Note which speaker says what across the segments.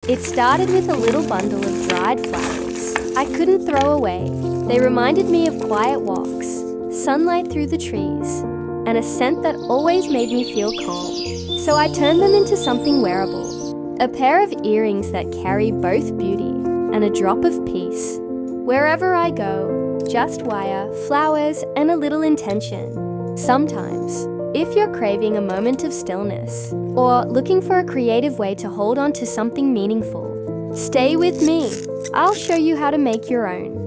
Speaker 1: It started with a little bundle of dried flowers I couldn't throw away. They reminded me of quiet walks, sunlight through the trees, and a scent that always made me feel calm. So I turned them into something wearable, a pair of earrings that carry both beauty and a drop of peace. Wherever I go, just wire, flowers, and a little intention. Sometimes, if you're craving a moment of stillness or looking for a creative way to hold on to something meaningful, stay with me. I'll show you how to make your own.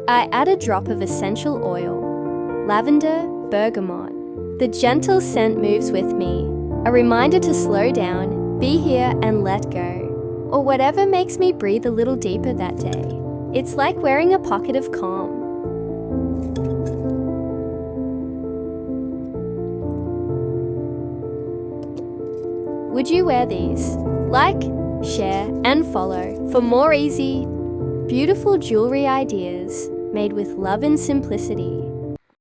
Speaker 1: I add a drop of essential oil, lavender, bergamot. The gentle scent moves with me, a reminder to slow down, be here and let go, or whatever makes me breathe a little deeper that day. It's like wearing a pocket of calm. Would you wear these? Like, share, and follow for more easy, beautiful jewelry ideas made with love and simplicity.